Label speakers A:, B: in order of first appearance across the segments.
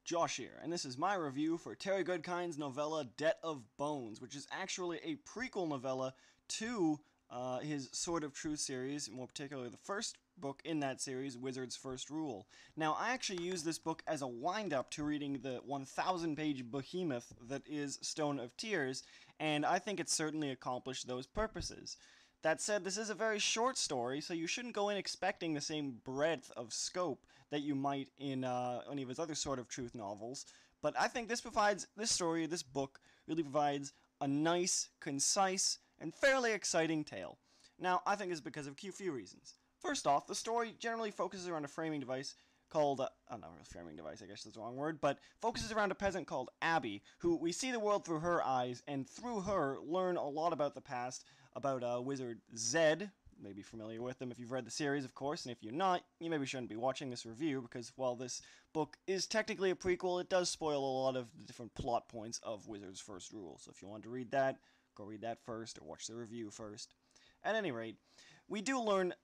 A: Josh here, and this is my review for Terry Goodkind's novella Debt of Bones, which is actually a prequel novella to his Sword of Truth series, more particularly the first book in that series, Wizard's First Rule. Now, I actually use this book as a wind-up to reading the 1,000-page behemoth that is Stone of Tears, and I think it certainly accomplished those purposes. That said, this is a very short story, so you shouldn't go in expecting the same breadth of scope that you might in any of his other Sword of Truth novels. But I think this book, really provides a nice, concise, and fairly exciting tale. Now, I think this is because of a few reasons. First off, the story generally focuses around a framing device called, not really framing device, I guess that's the wrong word, but focuses around a peasant called Abby, who we see the world through her eyes, and through her learn a lot about the past, about wizard Zed. You may be familiar with them if you've read the series, of course, and if you're not, you maybe shouldn't be watching this review, because while this book is technically a prequel, it does spoil a lot of the different plot points of Wizard's First Rule, so if you want to read that, go read that first, or watch the review first. At any rate, we do learn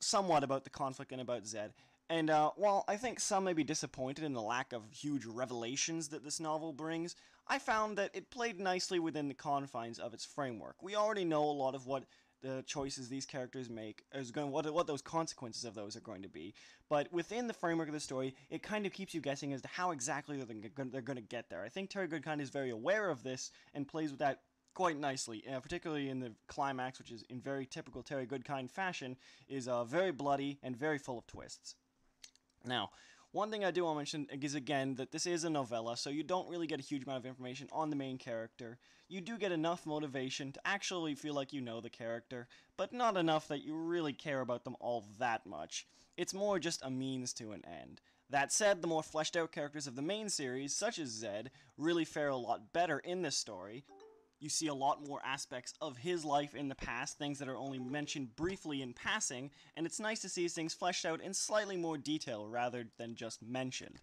A: somewhat about the conflict and about Zed, and while I think some may be disappointed in the lack of huge revelations that this novel brings, I found that it played nicely within the confines of its framework. We already know a lot of what the choices these characters make, what those consequences of those are going to be, but within the framework of the story, it kind of keeps you guessing as to how exactly they're going to get there. I think Terry Goodkind is very aware of this and plays with that quite nicely, particularly in the climax, which is in very typical Terry Goodkind fashion, is very bloody and very full of twists. Now, one thing I do want to mention is, again, that this is a novella, so you don't really get a huge amount of information on the main character. You do get enough motivation to actually feel like you know the character, but not enough that you really care about them all that much. It's more just a means to an end. That said, the more fleshed out characters of the main series, such as Zed, really fare a lot better in this story. You see a lot more aspects of his life in the past, things that are only mentioned briefly in passing, and it's nice to see things fleshed out in slightly more detail rather than just mentioned.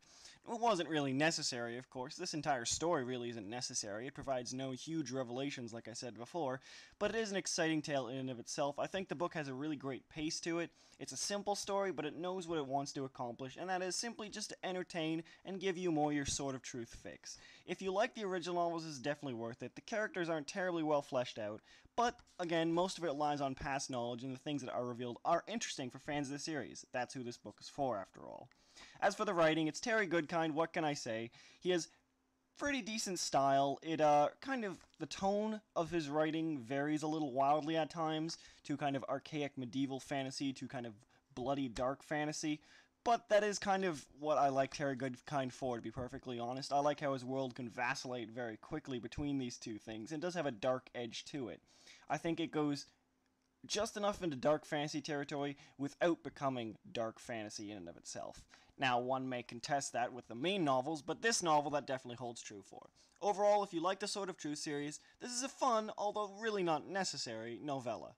A: It wasn't really necessary, of course. This entire story really isn't necessary. It provides no huge revelations, like I said before, but it is an exciting tale in and of itself. I think the book has a really great pace to it. It's a simple story, but it knows what it wants to accomplish, and that is simply just to entertain and give you more your Sword of Truth fix. If you like the original novels, it's definitely worth it. The characters aren't terribly well fleshed out, but again, most of it relies on past knowledge, and the things that are revealed are interesting for fans of the series. That's who this book is for, after all. As for the writing, it's Terry Goodkind. What can I say? He has pretty decent style. The tone of his writing varies a little wildly at times, to kind of archaic medieval fantasy, to kind of bloody dark fantasy. But that is kind of what I like Terry Goodkind for, to be perfectly honest. I like how his world can vacillate very quickly between these two things, and does have a dark edge to it. I think it goes just enough into dark fantasy territory without becoming dark fantasy in and of itself. Now, one may contest that with the main novels, but this novel that definitely holds true for. Overall, if you like the Sword of Truth series, this is a fun, although really not necessary, novella.